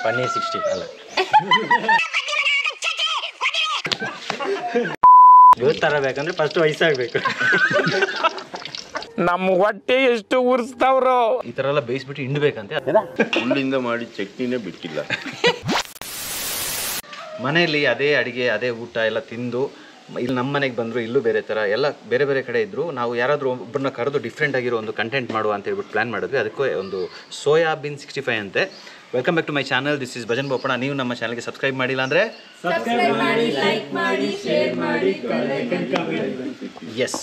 ಪನ್ನೀರ್ 60 ಅಲ್ಲ ಇವತ್ತು ತರಬೇಕಂದ್ರೆ ಫಸ್ಟ್ ವಯಸ್ಸಾಗಬೇಕು. ನಮ್ಮ ಹೊಟ್ಟೆ ಎಷ್ಟು ಉರ್ಸ್ತಾವ್ರು. ಈ ಥರ ಎಲ್ಲ ಬೇಯಿಸ್ಬಿಟ್ಟು ಹಿಂಡ್ಬೇಕಂತೆ. ಹುಲ್ಲಿಂದ ಮಾಡಿ ಚಟ್ನಿನೇ ಬಿಟ್ಟಿಲ್ಲ. ಮನೆಯಲ್ಲಿ ಅದೇ ಅಡುಗೆ ಅದೇ ಊಟ ಎಲ್ಲ ತಿಂದು ಇಲ್ಲಿ ನಮ್ಮ ಮನೆಗೆ ಬಂದರು, ಇಲ್ಲೂ ಬೇರೆ ಥರ ಎಲ್ಲ ಬೇರೆ ಬೇರೆ ಕಡೆ ಇದ್ದರು. ನಾವು ಯಾರಾದರೂ ಒಬ್ಬರನ್ನ ಕರೆದು ಡಿಫ್ರೆಂಟ್ ಆಗಿರೋ ಒಂದು ಕಂಟೆಂಟ್ ಮಾಡುವ ಅಂತ ಹೇಳ್ಬಿಟ್ಟು ಪ್ಲ್ಯಾನ್ ಮಾಡಿದ್ವಿ. ಅದಕ್ಕೆ ಒಂದು ಸೋಯಾಬೀನ್ 65 ಅಂತೆ. Welcome back to my channel. This is Bhajan Bopanna. ನೀವು ನಮ್ಮ ಚಾನಲ್ಗೆ ಸಬ್ಸ್ಕ್ರೈಬ್ ಮಾಡಿಲ್ಲ ಅಂದರೆ ಎಸ್.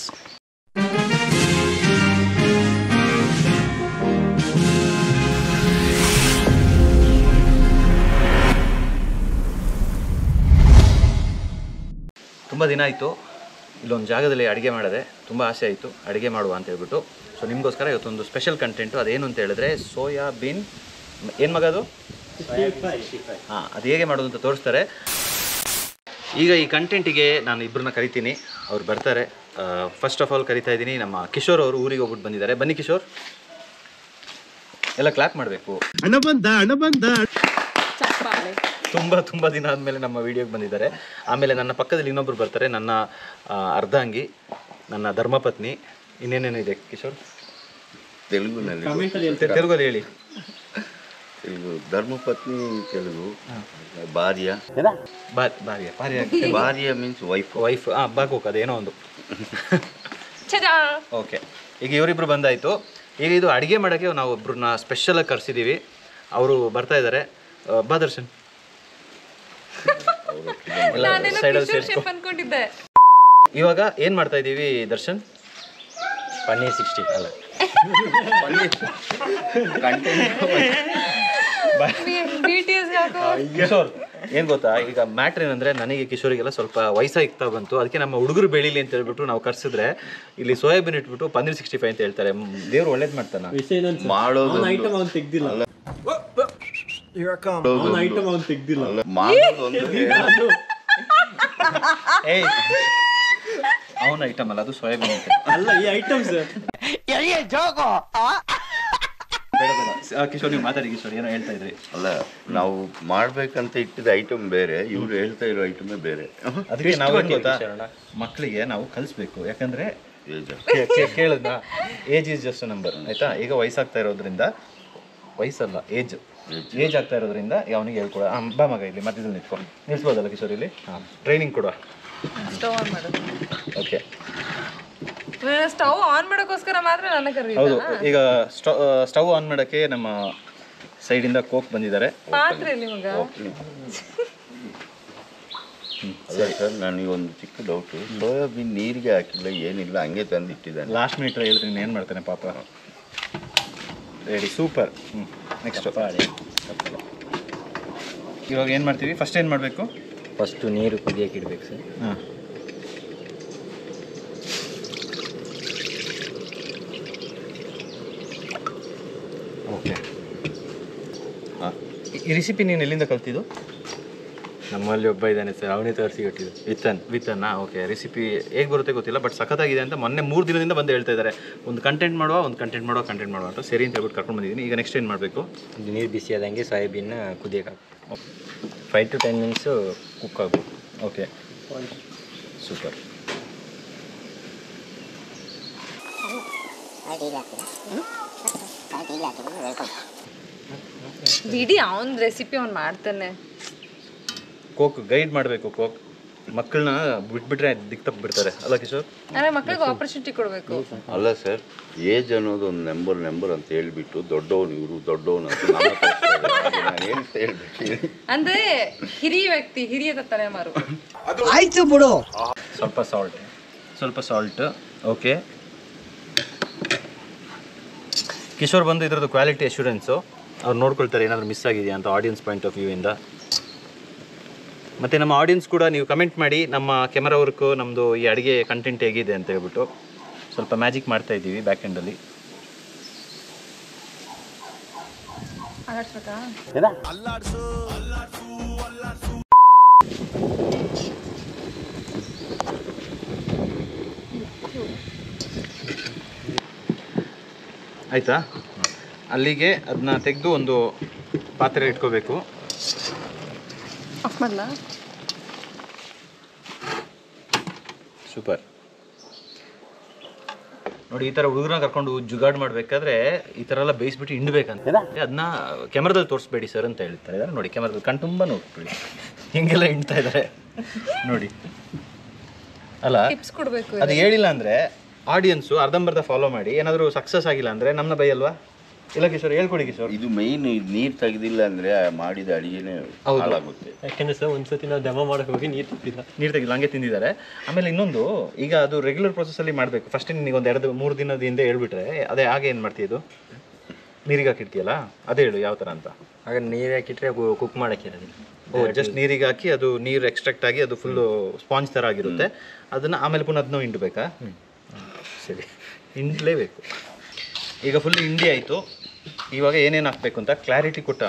ತುಂಬ ದಿನ ಆಯಿತು ಇಲ್ಲೊಂದು ಜಾಗದಲ್ಲಿ ಅಡುಗೆ ಮಾಡಿದೆ. ತುಂಬ ಆಸೆ ಆಯಿತು ಅಡುಗೆ ಮಾಡುವ ಅಂತ ಹೇಳ್ಬಿಟ್ಟು. ಸೊ ನಿಮಗೋಸ್ಕರ ಇವತ್ತೊಂದು ಸ್ಪೆಷಲ್ ಕಂಟೆಂಟು. ಅದೇನು ಅಂತ ಹೇಳಿದ್ರೆ ಸೋಯಾಬೀನ್ ಏನು ಮಗ ಅದು ಹಾಂ, ಅದು ಹೇಗೆ ಮಾಡೋದು ಅಂತ ತೋರಿಸ್ತಾರೆ. ಈಗ ಈ ಕಂಟೆಂಟಿಗೆ ನಾನು ಇಬ್ಬರನ್ನ ಕರಿತೀನಿ, ಅವ್ರು ಬರ್ತಾರೆ. ಫಸ್ಟ್ ಆಫ್ ಆಲ್ ಕರಿತಾ ಇದ್ದೀನಿ ನಮ್ಮ ಕಿಶೋರ್ ಅವರು. ಊರಿಗೆ ಹೋಗ್ಬಿಟ್ಟು ಬಂದಿದ್ದಾರೆ. ಬನ್ನಿ ಕಿಶೋರ್, ಎಲ್ಲ ಕ್ಲಾಪ್ ಮಾಡಬೇಕು. ತುಂಬ ದಿನ ಆದಮೇಲೆ ನಮ್ಮ ವಿಡಿಯೋಗೆ ಬಂದಿದ್ದಾರೆ. ಆಮೇಲೆ ನನ್ನ ಪಕ್ಕದಲ್ಲಿ ಇನ್ನೊಬ್ರು ಬರ್ತಾರೆ, ನನ್ನ ಅರ್ಧಾಂಗಿ, ನನ್ನ ಧರ್ಮಪತ್ನಿ. ಇನ್ನೇನೇನು ಇದೆ ಕಿಶೋರ್? ತೆಲುಗಲ್ಲಿ ಹೇಳಿ. ಇದು ಧರ್ಮಪತ್ನಿ ತೆಲುಗು, ಭಾರ್ಯ. ಭಾರ್ಯ ಮೀನ್ಸ್ ವೈಫ್ ಬಾಗೋಕ್ ಅದೇನೋ ಒಂದು. ಓಕೆ, ಈಗ ಇವರಿಬ್ರು ಬಂದಾಯಿತು. ಈಗ ಇದು ಅಡುಗೆ ಮಾಡೋಕ್ಕೆ ನಾವು ಒಬ್ರನ್ನ ಸ್ಪೆಷಲಾಗಿ ಕರೆಸಿದ್ದೀವಿ. ಅವರು ಬರ್ತಾ ಇದ್ದಾರೆ. ಬಾ ದರ್ಶನ್. ಸೈಡಲ್ಲಿ ಸೇರಿಸ್ಕೊ. ಇವಾಗ ಏನು ಮಾಡ್ತಾ ಇದ್ದೀವಿ ದರ್ಶನ್? ಪನ್ನೀರ್ 60 ಅಲ್ಲ ಕಿಶೋರ್, ಏನು ಗೊತ್ತಾ, ಈಗ ಮ್ಯಾಟ್ರ್ ಏನಂದರೆ ನನಗೆ ಕಿಶೋರಿಗೆಲ್ಲ ಸ್ವಲ್ಪ ವಯಸ್ಸಾಗ್ತಾ ಬಂತು. ಅದಕ್ಕೆ ನಮ್ಮ ಹುಡುಗರು ಬೆಳೀಲಿ ಅಂತ ಹೇಳ್ಬಿಟ್ಟು ನಾವು ಕರ್ಸಿದ್ರೆ ಇಲ್ಲಿ ಸೋಯಾಬೀನ್ ಇಟ್ಬಿಟ್ಟು ಪನ್ನೀರ್ 65 ಅಂತ ಹೇಳ್ತಾರೆ. ದೇವ್ರು ಒಳ್ಳೇದು ಮಾಡ್ತಾನೆ. ಮಾಡೋದು ಅವನ ಐಟಮ್ ಅಲ್ಲ, ಅದು ಸೋಯಾಬೀನ್ ಅಲ್ಲ, ಈ ಐಟಮ್ಸ್. ಕಿಶೋರ್ ನೀವು ಮಾತಾಡಿ. ಕಿಶೋರ್ ಏನೋ ಹೇಳ್ತಾ ಇದ್ರಿ. ಅಲ್ಲ, ನಾವು ಮಾಡ್ಬೇಕಂತ ಇಟ್ಟಿದ ಐಟಮ್ ಬೇರೆ, ಇವ್ರು ಹೇಳ್ತಾ ಇರೋ ಐಟಮೇ ಬೇರೆ. ಅದಕ್ಕೆ ನಾವು ಏನು ಗೊತ್ತಾ, ಮಕ್ಕಳಿಗೆ ನಾವು ಕಲಿಸ್ಬೇಕು. ಯಾಕಂದ್ರೆ ಕೇಳಿದ್ನ ಏಜ್ ಈಸ್ ಜಸ್ಟ್ ನಂಬರ್, ಆಯ್ತಾ? ಈಗ ವಯಸ್ಸಾಗ್ತಾ ಇರೋದ್ರಿಂದ, ವಯಸ್ಸಲ್ಲ ಏಜ್ ಆಗ್ತಾ ಇರೋದ್ರಿಂದ ಅವನಿಗೆ ಹೇಳ್ಕೊಡ. ಬಾ ಮಗ, ಇಲ್ಲಿ ಮಧ್ಯದಲ್ಲಿ ನಿಂತ್ಕೊಂಡು ನಿಲ್ಸ್ಬೋದಲ್ಲ ಕಿಶೋರ್? ಇಲ್ಲಿ ಟ್ರೈನಿಂಗ್ ಕೊಡುವ. ಓಕೆ, ಸ್ಟವ್ ಆನ್ ಮಾಡೋಕ್ಕೋಸ್ಕರ ಮಾತ್ರ ನನ್ನ ಕರೀ. ಹೌದು, ಈಗ ಸ್ಟವ್ ಆನ್ ಮಾಡೋಕ್ಕೆ ನಮ್ಮ ಸೈಡಿಂದ ಕೋಕ್ ಬಂದಿದ್ದಾರೆ. ಪಾತ್ರೆ ನಿಮಗೆ ಅಲ್ಲ ಸರ್, ನನಗೆ ಒಂದು ಚಿಕ್ಕ ಡೌಟು. ಸೋಯಾಬೀನ್ ನೀರಿಗೆ ಹಾಕಿಲ್ಲ, ಏನಿಲ್ಲ, ಹಂಗೆ ತಂದು ಇಟ್ಟಿದ್ದಾನೆ. ಲಾಸ್ಟ್ ಮಿನಿಟ್ ಹೇಳಿದ್ರೆ ಏನು ಮಾಡ್ತಾನೆ ಪಾಪ. Ready, super. ನೆಕ್ಸ್ಟ್ ಇವಾಗ ಏನು ಮಾಡ್ತೀವಿ? ಫಸ್ಟ್ ಏನು ಮಾಡಬೇಕು? ಫಸ್ಟು ನೀರು ಕುದಿಯೋಕೆ ಇಡಬೇಕು ಸರ್. ಹಾಂ, ಓಕೆ. ಹಾಂ, ಈ ರೆಸಿಪಿ ನೀನು ಎಲ್ಲಿಂದ ಕಲ್ತಿದ್ದು? ನಮ್ಮಲ್ಲಿ ಒಬ್ಬ ಇದ್ದಾನೆ ಸರ್, ಅವನೇ ತರಿಸಿ ಕೊಟ್ಟಿದ್ದು. ವಿತ್ತನ್ನ. ಓಕೆ, ರೆಸಿಪಿ ಹೇಗೆ ಬರುತ್ತೆ ಗೊತ್ತಿಲ್ಲ, ಬಟ್ ಸಖತ್ತಾಗಿದೆ ಅಂತ ಮೊನ್ನೆ 3 ದಿನದಿಂದ ಬಂದು ಹೇಳ್ತಾ ಇದ್ದಾರೆ. ಒಂದು ಕಂಟೆಂಟ್ ಮಾಡುವ ಅಂತ. ಸರಿ ಅಂತ ಹೇಳ್ಬಿಟ್ಟು ಕರ್ಕೊಂಡು ಬಂದಿದ್ದೀನಿ. ಈಗ ನೆಕ್ಸ್ಟ್ ಏನು ಮಾಡಬೇಕು? ನೀರು ಬಿಸಿ ಆದಂಗೆ ಸೋಯಾಬೀನ್ನ ಕುದಿಯೋಕೆ ಹಾಕಬೇಕು. 5 to 10 minutes ಕುಕ್ ಆಗಬೇಕು. Okay, super. ಬಿಡಿ, ಅವನ ರೆಸಿಪಿ ಅವ್ನು ಮಾಡ್ತಾನೆ. ಕೋಕ್ ಗೈಡ್ ಮಾಡಬೇಕು. ಕೋಕ್ ಮಕ್ಕಳನ್ನ ಬಿಟ್ಬಿಟ್ರೆ ದಿಕ್ ತಪ್ಪಿಬಿಡ್ತಾರೆ ಅಲ್ಲ ಕಿಶೋರ್? ಅಂದರೆ ಮಕ್ಕಳಿಗೆ ಆಪರ್ಚುನಿಟಿ ಕೊಡಬೇಕು. ಅಲ್ಲ ಸರ್, ಏಜ್ ಅನ್ನೋದು ಒಂದು ನಂಬರ್ ಅಂತ ಹೇಳ್ಬಿಟ್ಟು ದೊಡ್ಡವನು ಇವರು ದೊಡ್ಡವನು ಅಂತ ಏನು ಹೇಳ್ಬೇಕು ಅಂದರೆ ಹಿರಿಯ ವ್ಯಕ್ತಿ, ಹಿರಿಯದ ತಲೆಮಾರು. ಆಯ್ತು ಬಿಡು. ಸ್ವಲ್ಪ ಸಾಲ್ಟ್. ಓಕೆ, ಕಿಶೋರ್ ಬಂದು ಇದ್ರದ್ದು ಕ್ವಾಲಿಟಿ ಅಶ್ಯೂರೆನ್ಸು ಅವ್ರು ನೋಡ್ಕೊಳ್ತಾರೆ ಏನಾದರೂ ಮಿಸ್ ಆಗಿದೆಯಾ ಅಂತ ಆಡಿಯನ್ಸ್ ಪಾಯಿಂಟ್ ಆಫ್ ವ್ಯೂ ಇಂದ. ಮತ್ತು ನಮ್ಮ ಆಡಿಯನ್ಸ್ ಕೂಡ ನೀವು ಕಮೆಂಟ್ ಮಾಡಿ ನಮ್ಮ ಕ್ಯಾಮರಾ ವರ್ಕು, ನಮ್ಮದು ಈ ಅಡುಗೆ ಕಂಟೆಂಟ್ ಹೇಗಿದೆ ಅಂತ ಹೇಳ್ಬಿಟ್ಟು. ಸ್ವಲ್ಪ ಮ್ಯಾಜಿಕ್ ಮಾಡ್ತಾ ಇದ್ದೀವಿ ಬ್ಯಾಕ್ ಎಂಡಲ್ಲಿ. ಆಯಿತಾ? ಅಲ್ಲಿಗೆ ಅದನ್ನ ತೆಗೆದು ಒಂದು ಪಾತ್ರೆ ಇಟ್ಕೋಬೇಕು. ಆಫ್ ಮಾಡಲಾ? ಸೂಪರ್. ನೋಡಿ, ಈ ಥರ ಹುಡುಗರನ್ನ ಕರ್ಕೊಂಡು ಜುಗಾಡ್ ಮಾಡಬೇಕಾದ್ರೆ ಈ ಥರ ಎಲ್ಲ ಬೇಯಿಸ್ಬಿಟ್ಟು ಹಿಂಡ್ಬೇಕಂತ. ಅದನ್ನ ಕ್ಯಾಮ್ರಾದಲ್ಲಿ ತೋರಿಸ್ಬೇಡಿ ಸರ್ ಅಂತ ಹೇಳ್ತಾರೆ. ನೋಡಿ, ಕ್ಯಾಮ್ರಾದಲ್ಲಿ ಕಣ್ ತುಂಬ ನೋಡ್ಬಿಡಿ, ಹಿಂಗೆಲ್ಲ ಹಿಂಡ್ತಾ ಇದ್ದಾರೆ ನೋಡಿ. ಅಲ್ಲ, ಟಿಪ್ಸ್ ಕೊಡಬೇಕು. ಅದು ಹೇಳಿಲ್ಲ ಅಂದರೆ ಆಡಿಯನ್ಸು ಅರ್ಧಂಬರ್ಧ ಫಾಲೋ ಮಾಡಿ ಏನಾದರೂ ಸಕ್ಸಸ್ ಆಗಿಲ್ಲ ಅಂದರೆ ನಮ್ಮನ್ನ ಬೈಯಲ್ವಾ? ಇಲ್ಲ ಕಿಶೋರ್, ಹೇಳ್ಕೊಡಿ ಕಿಶೋರ್. ಇದು ಮೈನ್, ನೀರು ತೆಗೆದಿಲ್ಲ ಅಂದರೆ ಮಾಡಿದ ಅಡಿಗೆನೇ ಹಾಳಾಗುತ್ತೆ. ಯಾಕೆಂದ್ರೆ ಸರ್ ಒಂದ್ಸತಿ ನಾವು ದಮ ಮಾಡಕ್ಕೆ ಹೋಗಿ ನೀರು ತೆಗಿಲ್ಲ, ಹಂಗೆ ತಿಂದಿದ್ದಾರೆ. ಆಮೇಲೆ ಇನ್ನೊಂದು, ಈಗ ಅದು ರೆಗ್ಯುಲರ್ ಪ್ರೊಸೆಸಲ್ಲಿ ಮಾಡಬೇಕು. ಫಸ್ಟ್ ನಿನಗೆ ಒಂದು 2-3 ದಿನದ ಹಿಂದೆ ಹೇಳ್ಬಿಟ್ರೆ ಅದೇ ಹಾಗೆ ಏನು ಮಾಡ್ತೀಯದು? ನೀರಿಗೆ ಹಾಕಿರ್ತೀಯಲ್ಲ, ಅದೇ ಹೇಳು ಯಾವ ಥರ ಅಂತ. ಆಗ ನೀರು ಹಾಕಿಟ್ರೆ ಕುಕ್ ಮಾಡೋಕ್ಕೆ ಇರೋದಿಲ್ಲ. ಜಸ್ಟ್ ನೀರಿಗೆ ಹಾಕಿ ಅದು ನೀರು ಎಕ್ಸ್ಟ್ರಾಕ್ಟ್ ಆಗಿ ಅದು ಫುಲ್ಲು ಸ್ಪಾಂಜ್ ಥರ ಆಗಿರುತ್ತೆ. ಅದನ್ನು ಆಮೇಲೆ ಪುನಃ ಅದನ್ನೂ ಹಿಂಡಬೇಕಾ? ಸರಿ, ಹಿಂಡಲೇಬೇಕು. ಈಗ ಫುಲ್ ಹಿಂಡಿ ಆಯಿತು. ಇವಾಗ ಏನೇನು ಹಾಕಬೇಕು ಅಂತ ಕ್ಲಾರಿಟಿ ಕೊಟ್ಟ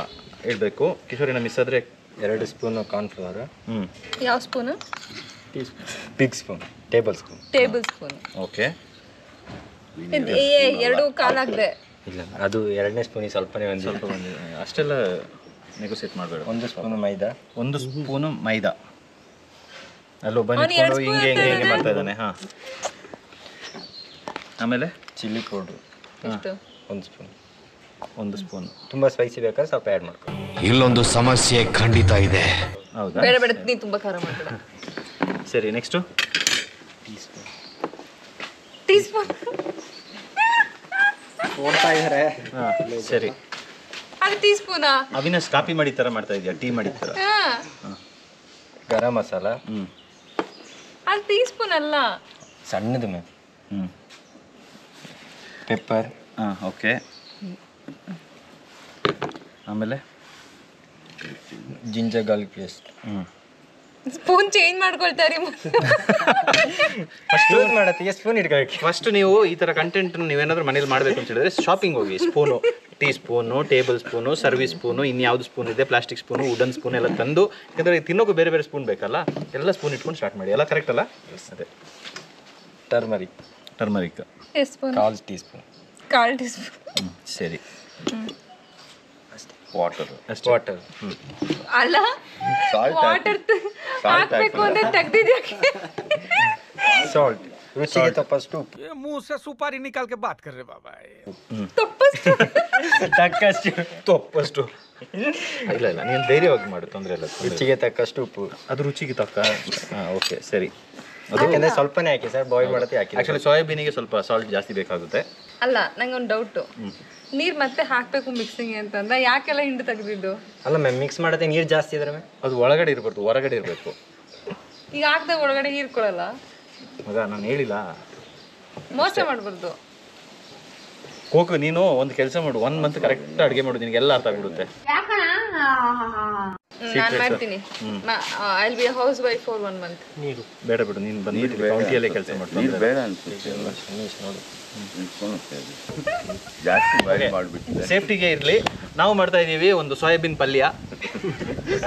ಹೇಳಬೇಕು. ಕಿಶೋರಿನ ಮಿಸ್ ಆದರೆ 2 ಸ್ಪೂನು ಕಾರ್ನ್ಫ್ಲವರ್. ಯಾವ spoon? Big spoon, table spoon. Table spoon. Okay. 2 ಕಾಲಾಗ್ದೆ. ಇಲ್ಲ, ಅದು 2ನೇ ಸ್ಪೂನಿಗೆ ಸ್ವಲ್ಪನೇ ಸ್ವಲ್ಪ ಬಂದಿದೆ, ಅಷ್ಟೆಲ್ಲ ನೆಗೋಸಿಯೇಟ್ ಮಾಡಬೇಡ. 1 ಸ್ಪೂನು ಮೈದಾ. 1 ಸ್ಪೂನು ಮೈದಾ. ಅಲ್ಲೊಬ್ಬ ನಿಂತ್ಕೊಂಡು ಹಿಂಗೆ ಹಿಂಗೆ ಹಿಂಗೆ ಮಾಡ್ತಾ ಇದ್ದಾನೆ. ಹಾಂ. ಆಮೇಲೆ ಚಿಲ್ಲಿ ಪೌಡ್ರು ಎಷ್ಟು? 1 ಸ್ಪೂನ್. 1 ಸ್ಪೂನ್. ತುಂಬ ಸ್ಪೈಸಿ ಬೇಕಾದ್ರೆ ಸ್ವಲ್ಪ ಆ್ಯಡ್ ಮಾಡ್ಕೊ. ಇಲ್ಲೊಂದು ಸಮಸ್ಯೆ ಖಂಡಿತ ಇದೆ. ಹೌದಾ? ಬೇಡ ಬೇಡ, ನೀನು ತುಂಬ ಖಾರ ಮಾಡಬೇಡ. ಸರಿ, ನೆಕ್ಸ್ಟು ಟೀ ಸ್ಪೂನ್. ನೋಡ್ತಾ ಇದ್ದಾರೆ. ಹಾಂ, ಸರಿ. ಅದು ಟೀ ಸ್ಪೂನಾ? ಅವಿನಾಶ್ ಕಾಪಿ ಮಾಡಿದ ಥರ ಮಾಡ್ತಾ ಇದೆಯಾ? ಟೀ ಮಾಡಿದ ಥರ. ಗರಂ ಮಸಾಲ. ಅದು ಟೀ ಸ್ಪೂನ್ ಅಲ್ಲ, ಸಣ್ಣದು ಮ್ಯಾಮ್. ಪೆಪ್ಪರ್. ಹಾಂ, ಓಕೆ. ಆಮೇಲೆ ginger garlic paste. Spoon change ಮಾಡ್ಕೊಳ್ತಾರೆ. ಫಸ್ಟ್ ಯೂಸ್ ಮಾಡತ್ತೆ ಸ್ಪೂನ್ ಇಟ್ಕೊಳ್ಬೇಕು. ಫಸ್ಟ್ ನೀವು ಈ ಥರ ಕಂಟೆಂಟ್ ನೀವೇನಾದರೂ ಮನೇಲಿ ಮಾಡಬೇಕು ಅಂತ ಹೇಳಿದ್ರೆ ಶಾಪಿಂಗ್ ಹೋಗಿ. Spoon, tea spoon, table spoon, service spoon, ಇನ್ಯಾವುದು ಸ್ಪೂನ್ ಇದೆ, ಪ್ಲಾಸ್ಟಿಕ್ ಸ್ಪೂನು, ವುಡನ್ ಸ್ಪೂನ್ ಎಲ್ಲ ತಂದು, ಯಾಕಂದರೆ ತಿನ್ನೋಕ್ಕೂ ಬೇರೆ ಬೇರೆ ಸ್ಪೂನ್ ಬೇಕಲ್ಲ, ಎಲ್ಲ ಸ್ಪೂನ್ ಇಟ್ಕೊಂಡು ಸ್ಟಾರ್ಟ್ ಮಾಡಿ. ಎಲ್ಲ ಕರೆಕ್ಟ್ ಅಲ್ಲ? ಅದೇ. ಟರ್ಮರಿಕ್. ಎಷ್ಟು spoon? 1/4 tea spoon. 1/4 tea spoon. ಸರಿ. ವಾಟರ್ ಅಷ್ಟೇ. ವಾಟರ್. ಅಲ್ಲ, ಸಾಲ್ಟ್ ವಾಟರ್ ಹಾಕ್ಬೇಕು ಅಂದ್ರೆ ತೆಗ್ದಿದ್ಯಾಕೆ? ಸಾಲ್ಟ್. ರುಚಿಗೆ ತಕ್ಕಷ್ಟು ಉಪ್ಪು. मुंह से सुपारी निकाल के बात कर रहे बाबा. ತಕ್ಕಷ್ಟು ತೊಪ್ಪಷ್ಟು. ಇಲ್ಲ ಇಲ್ಲ, ನೀನು ಧೈರ್ಯವಾಗಿ ಮಾಡು, ತೊಂದರೆ ಇಲ್ಲ. ರುಚಿಗೆ ತಕ್ಕಷ್ಟು ಉಪ್ಪು. ಅದು ರುಚಿಗೆ ತಕ್ಕ. ಹಾಂ, ಓಕೆ, ಸರಿ. ಅದಕ್ಕೆಂದ್ರೆ ಸ್ವಲ್ಪನೇ ಹಾಕಿ ಸರ್, ಬಾಯ್ಲ್ ಮಾಡತ್ತೆ ಹಾಕಿ. ಆ್ಯಕ್ಚುಲಿ ಸೋಯಾಬೀನಿಗೆ ಸ್ವಲ್ಪ ಸಾಲ್ಟ್ ಜಾಸ್ತಿ ಬೇಕಾಗುತ್ತೆ. ಅಲ್ಲ, ನಂಗೊಂದು ಡೌಟು. ನೀರು ಮತ್ತೆ ಹಾಕಬೇಕು ಮಿಕ್ಸಿಂಗ್ ಅಂತಂದ್ರೆ ಯಾಕೆಲ್ಲ ಹಿಂಡು ತೆಗೆದಿದ್ದು? ಅಲ್ಲ ಮ್ಯಾಮ್, ಮಿಕ್ಸ್ ಮಾಡತ್ತೆ ನೀರು ಜಾಸ್ತಿ ಇದ್ರೆ ಮ್ಯಾಮ್. ಅದು ಒಳಗಡೆ ಇರಬಾರ್ದು, ಹೊರಗಡೆ ಇರಬೇಕು. ಈಗ ಹಾಕ್ದಾಗ ಒಳಗಡೆ ಹೀರ್ಕೊಳ್ಳಲ್ಲ ಮಗ, ನಾನು ಹೇಳಿಲ್ಲ. ಮೋಸ ಮಾಡ್ಬಾರ್ದು. ಕೋಕು, ನೀನು ಒಂದು ಕೆಲಸ ಮಾಡು, 1 ಮಂತ್ ಕರೆಕ್ಟ್ ಅಡುಗೆ ಮಾಡು, ನಿನಗೆಲ್ಲ ಅರ್ಥ ಆಗ್ಬಿಡುತ್ತೆ. ನಾನು ಮಾಡ್ತೀನಿ. I will be a house wife for 1 month. ನೀರು ಬೇಡ ಬಿಡು, ನೀನು ಬಂದು ಕೌಂಟಿಯಲ್ಲೇ ಕೆಲಸ ನೀರು ಮಾಡ್ತೀನಿ. ಬೇಡ ಅನ್ಸುತ್ತೆ. ನೋಡಿ ಜಾಸ್ತಿ ಬಾಯ್ಲ್ ಮಾಡಿಬಿಟ್ಟಿದೆ. ಸೇಫ್ಟಿಗೆ ಇರಲಿ, ನಾವು ಮಾಡ್ತಾ ಇದ್ದೀವಿ ಒಂದು ಸೋಯಾಬೀನ್ ಪಲ್ಯ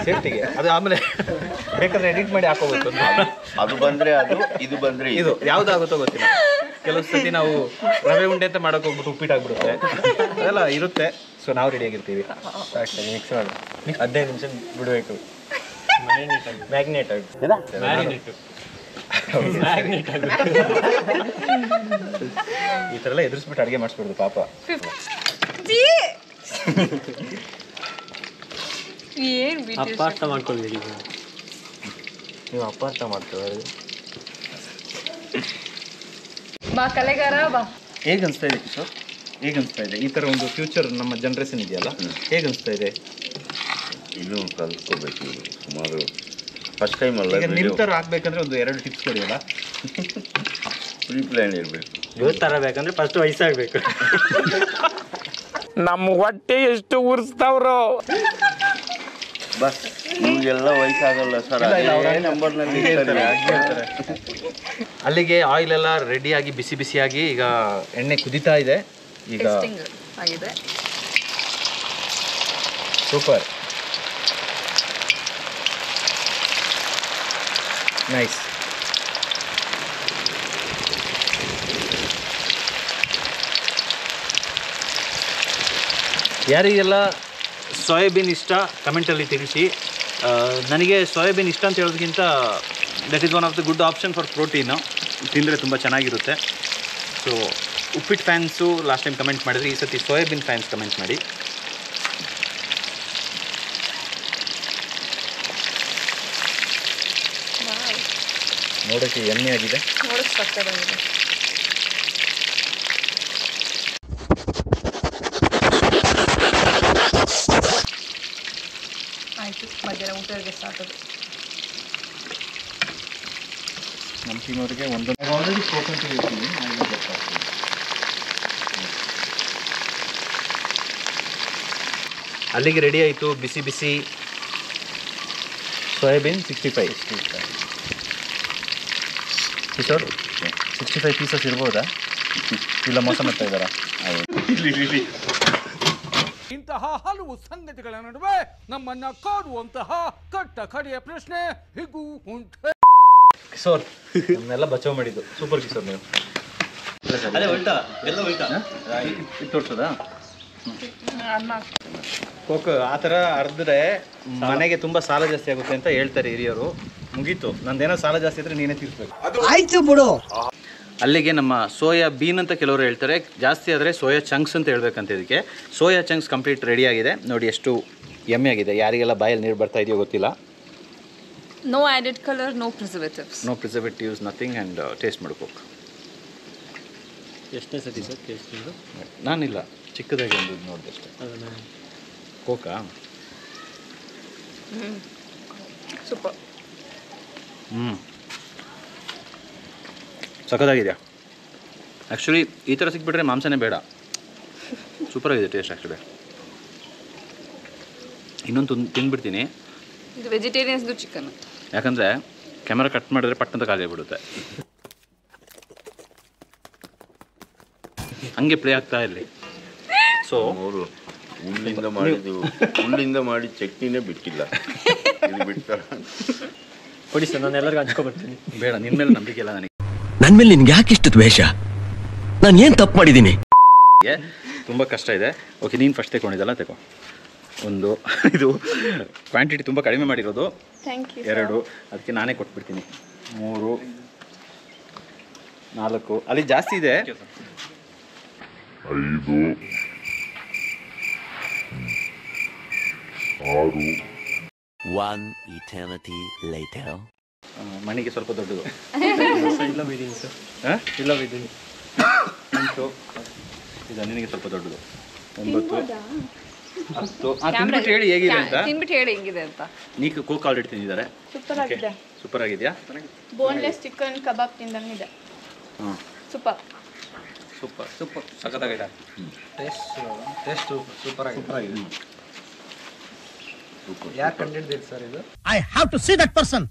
ಸೇಫ್ಟಿಗೆ. ಅದು ಆಮೇಲೆ ಬೇಕಾದ್ರೆ ಎಡಿಟ್ ಮಾಡಿ ಹಾಕೋಬೇಕು. ಅದು ಬಂದರೆ ಅದು, ಇದು ಬಂದರೆ ಇದು ಯಾವುದಾಗುತ್ತೋ ಗೊತ್ತಿಲ್ಲ. ಕೆಲವು ಸತಿ ನಾವು ರವೆ ಉಂಡೆ ಅಂತ ಮಾಡೋಕೆ ಹೋಗ್ಬಿಟ್ಟು ಉಪ್ಪಿಟ್ಟಾಗ್ಬಿಡುತ್ತೆ, ಅದೆಲ್ಲ ಇರುತ್ತೆ. ಸೊ ನಾವು ರೆಡಿಯಾಗಿರ್ತೀವಿ. ಸಾಕು, ಮಿಕ್ಸ್ ಮಾಡಿ 15 ನಿಮಿಷ ಬಿಡಬೇಕು. ಮ್ಯಾಗ್ನೇಟ್ ಆಗುತ್ತೆ. ಈ ಥರ ಎಲ್ಲ ಎದುರಿಸ್ಬಿಟ್ಟು ಅಡುಗೆ ಮಾಡಿಸ್ಬಿಡ್ದು ಪಾಪ. ಏನ್ ಅಪಾರ್ಥ ಮಾಡ್ಕೊಳ್ಬೇಡಿ ನೀವು, ಅಪಾರ್ಥ ಮಾಡ್ತೀವಿ. ಬಾ ಕಲೆಗಾರ ಬಾ. ಹೇಗೆ ಅನಿಸ್ತಾ ಇದೆ ಕಿಶೋರ್? ಹೇಗೆ ಅನಿಸ್ತಾ ಇದೆ ಈ ಥರ ಒಂದು ಫ್ಯೂಚರ್ ನಮ್ಮ ಜನ್ರೇಷನ್ ಇದೆಯಲ್ಲ, ಹೇಗೆ ಅನಿಸ್ತಾ ಇದೆ? ಇನ್ನೂ ಕಲ್ತ್ಕೋಬೇಕು. ಸುಮಾರು ಫಸ್ಟ್ ಟೈಮ್ ಅಲ್ಲ. ಈಗ ನಿಮ್ಮ ಥರ ಆಗ್ಬೇಕಂದ್ರೆ ಒಂದು 2 ಟಿಪ್ಸ್ ಕೊಡಿಯಲ್ಲ. ಪ್ರೀ ಪ್ಲ್ಯಾನ್ ಇರಬೇಕು. ಇವತ್ತು ಥರ ಬೇಕಂದ್ರೆ ಫಸ್ಟ್ ವಯಸ್ಸಾಗಬೇಕು. ನಮ್ಮ ಹೊಟ್ಟೆ ಎಷ್ಟು ಉರ್ಸ್ತಾವ್ರೋ. ಬಸ್ ನಿಮಗೆಲ್ಲ ವಯಸ್ಸಾಗಲ್ಲ ಸರ್, ಅದೇ ನಂಬರ್ನಲ್ಲಿ ಇರ್ತಾರೆ. ಅಲ್ಲಿಗೆ ಆಯಿಲ್ ಎಲ್ಲ ರೆಡಿಯಾಗಿ ಬಿಸಿ ಬಿಸಿಯಾಗಿ ಈಗ ಎಣ್ಣೆ ಕುದೀತಾ ಇದೆ. ಈಗ ಟೆಸ್ಟಿಂಗ್ ಆಗಿದೆ. Super, nice. ಯಾರಿಗೆಲ್ಲ ಸೋಯಾಬೀನ್ ಇಷ್ಟ ಕಮೆಂಟಲ್ಲಿ ತಿಳಿಸಿ. ನನಗೆ ಸೋಯಾಬೀನ್ ಇಷ್ಟ ಅಂತ ಹೇಳೋದಕ್ಕಿಂತ that is one of the good option for protein. ತಿಂದರೆ ತುಂಬ ಚೆನ್ನಾಗಿರುತ್ತೆ. So uppittu fans last time comment ಮಾಡಿದರೆ, ಈ ಸತಿ ಸೋಯಾಬೀನ್ ಫ್ಯಾನ್ಸ್ ಕಮೆಂಟ್ ಮಾಡಿ. ನೋಡೋಕ್ಕೆ ಎಣ್ಣೆ ಆಗಿದೆ. ನೋಡೋಕ್ಕೆ ಸಕ್ಕತ್ತಾಗಿದೆ. ಆಯಿತು, ಮಧ್ಯಾಹ್ನ ಊಟಕ್ಕೆ ಸ್ಟಾರ್ಟ್ ಅದು. ನಮ್ಮ ಟೀಮವರಿಗೆ ಒಂದು ಆಲ್ರೆಡಿ ಸ್ಪೋಕನ್ ಟು ಇರ್ತೀನಿ. ಅಲ್ಲಿಗೆ ರೆಡಿ ಆಯಿತು ಬಿಸಿ ಬಿಸಿ ಸೋಯಾಬೀನ್ 65. ಕಿಶೋರ್ 65 ಪೀಸಸ್ ಇರ್ಬೋದಾ? ಇಲ್ಲ ಮೋಸ ಮಾಡ್ತಾ ಇದ್ದಾರಾ? ಇಂತಹ ಹಲವು ಸಂಗತಿಗಳ ನಡುವೆ ನಮ್ಮನ್ನ ಕಾಡುವಂತಹ ಕಟ್ಟ ಕಡೆಯ ಪ್ರಶ್ನೆ ಹೀಗೂ ಉಂಟು. ಕಿಶೋರ್ ನನ್ನೆಲ್ಲ ಬಚಾವ್ ಮಾಡಿದ್ದು ಸೂಪರ್ ಕಿಶೋರ್ ನೀವು. ಅದೇ ಉಲ್ಟಾ ಎಲ್ಲ ಉಲ್ಟಾ ಇದು ತೋರಿಸೋದಾ? ಕೋಕ್ ಆ ಥರ ಅರ್ದ್ರೆ ಮನೆಗೆ ತುಂಬ ಸಾಲ ಜಾಸ್ತಿ ಆಗುತ್ತೆ ಅಂತ ಹೇಳ್ತಾರೆ ಹಿರಿಯರು. ಮುಗೀತು, ನಂದೇನೋ ಸಾಲ ಜಾಸ್ತಿ ಇದ್ರೆ ನೀನೇ ತೀರಿಸ್ಬೇಕು. ಆಯ್ತು ಬಿಡು. ಅಲ್ಲಿಗೆ ನಮ್ಮ ಸೋಯಾ ಬೀನ್ ಅಂತ ಕೆಲವರು ಹೇಳ್ತಾರೆ, ಜಾಸ್ತಿ ಆದರೆ ಸೋಯಾ ಚಂಕ್ಸ್ ಅಂತ ಹೇಳ್ಬೇಕಂತ. ಇದಕ್ಕೆ ಸೋಯಾ ಚಂಕ್ಸ್ ಕಂಪ್ಲೀಟ್ ರೆಡಿ ಆಗಿದೆ. ನೋಡಿ ಎಷ್ಟು ಯಮ್ಮಿ ಆಗಿದೆ. ಯಾರಿಗೆಲ್ಲ ಬಾಯಲ್ಲಿ ನೀರು ಬರ್ತಾ ಇದೆಯೋ ಗೊತ್ತಿಲ್ಲ. No added colour, no preservatives. No preservatives, nothing. And taste ಮಾಡ್ಕೋಕ್. ಎಷ್ಟನೇ ಸತಿ ಸರ್ ಟೇಸ್ಟ್ ಇದು? ನಾನಿಲ್ಲ, ಚಿಕ್ಕದಾಗಿ ಒಂದು ನೋಡಿದೆ ಅಷ್ಟೇ. Coca super. ಸಖತ್ತಾಗಿದೆ. ಆ್ಯಕ್ಚುಲಿ ಈ ಥರ ಸಿಕ್ಬಿಟ್ರೆ ಮಾಂಸನೇ ಬೇಡ. ಸೂಪರಾಗಿದೆ ಟೇಸ್ಟ್. ಆ್ಯಕ್ಚುಲಿ ಇನ್ನೊಂದು ತಿಂದ್ಬಿಡ್ತೀನಿ. ಇದು ವೆಜಿಟೇರಿಯನ್ಸ್ದು ಚಿಕನ್. ಯಾಕಂದರೆ ಕ್ಯಾಮರಾ ಕಟ್ ಮಾಡಿದ್ರೆ ಪಟ್ಟಂತ ಖಾಲಿ ಆಗಿಬಿಡುತ್ತೆ. ಹಂಗೆ ಪ್ಲೇ ಆಗ್ತಾ ಇರಲಿ. ಸೊ ಅವರು ಹುಲ್ಲಿಂದ ಮಾಡಿ ಚಟ್ನಿನೇ ಬಿಟ್ಟಿಲ್ಲ. ಇಲ್ಲಿ ಬಿಡ್ತಾರ ಕೊಡಿ ಸರ್, ನಾನು ಎಲ್ಲರಿಗೂ ಹಂಚ್ಕೊಬರ್ತೀನಿ. ಬೇಡ, ನಿನ್ನ ಮೇಲೆ ನಂಬಿಕೆ ಇಲ್ಲ ನನಗೆ. ನನ್ನ ಮೇಲೆ ನಿನ್ಗೆ ಯಾಕಿಷ್ಟು ದ್ವೇಷ? ನಾನು ಏನು ತಪ್ಪು ಮಾಡಿದ್ದೀನಿ? ತುಂಬ ಕಷ್ಟ ಇದೆ. ಓಕೆ, ನೀನು ಫಸ್ಟ್ ತಗೊಂಡಿದ್ದಲ್ಲ, ತಗೋ. ಒಂದು ಇದು ಕ್ವಾಂಟಿಟಿ ತುಂಬ ಕಡಿಮೆ ಮಾಡಿರೋದು. Thank you. 2 ಅದಕ್ಕೆ ನಾನೇ ಕೊಟ್ಬಿಡ್ತೀನಿ. 3 4 ಅಲ್ಲಿ ಜಾಸ್ತಿ ಇದೆ. 5 6 One eternity later. ಮಣಿಗೆ ಸ್ವಲ್ಪ ದೊಡ್ಡದು. ಇಲ್ಲ ಬಿದ್ದೀನಿ ಸರ್. ಹಾಂ, ಇಲ್ಲ ಬಿದ್ದೀನಿ. 8 ಇದು ನಿನಗೆ ಸ್ವಲ್ಪ ದೊಡ್ಡದು. 9 10. ತಿಂದ್ಬಿಟ್ಟು ಹೇಳಿ ಹೇಗಿದೆ ಅಂತ. ತಿನ್ಬಿಟ್ಟು ಹೇಳಿ ಹೆಂಗಿದೆ ಅಂತ. ನೀನು ಕೋಕ್ ಆಲ್ರೆಡಿ ತಿಂದಿದ್ದಾರೆ. ಸೂಪರ್ ಆಗಿದೆ. ಸೂಪರ್ ಆಗಿದೆಯಾ? ಬೋನ್ಲೆಸ್ ಚಿಕನ್ ಕಬಾಬ್ ತಿಂದಂಗಿದೆ. ಹಾಂ, ಸೂಪರ್ ಸೂಪರ್ ಸೂಪರ್ ಸಖತ್ತಾಗಿದೆ. ಟೇಸ್ಟ್ ಸೂಪರ್ ಆಗಿದೆ. ಯಾರು ಕಂಡಿಡ್ದಿರಿ ಸರ್ ಇದು? I have to see that person.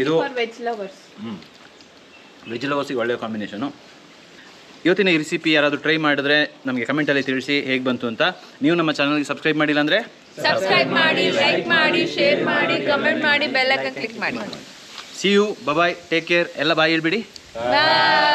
ಇದು ವೆಜ್ ಲವರ್ಸ್. ವೆಜ್ ಲವರ್ಸಿಗೆ ಒಳ್ಳೆಯ ಕಾಂಬಿನೇಷನು. ಇವತ್ತಿನ ಈ ರೆಸಿಪಿ ಯಾರಾದರೂ ಟ್ರೈ ಮಾಡಿದ್ರೆ ನಮಗೆ ಕಮೆಂಟಲ್ಲಿ ತಿಳಿಸಿ ಹೇಗೆ ಬಂತು ಅಂತ. ನೀವು ನಮ್ಮ ಚಾನಲ್ಗೆ ಸಬ್ಸ್ಕ್ರೈಬ್ ಮಾಡಿಲ್ಲ ಅಂದರೆ ಸಬ್ಸ್ಕ್ರೈಬ್ ಮಾಡಿ, ಲೈಕ್ ಮಾಡಿ, ಶೇರ್ ಮಾಡಿ, ಕಮೆಂಟ್ ಮಾಡಿ, ಬೆಲ್ ಐಕಾನ್ ಕ್ಲಿಕ್ ಮಾಡಿ. See you, bye, take care. ಎಲ್ಲ ಬಾಯ್ ಹೇಳ್ಬಿಡಿ. ಬಾಯ್.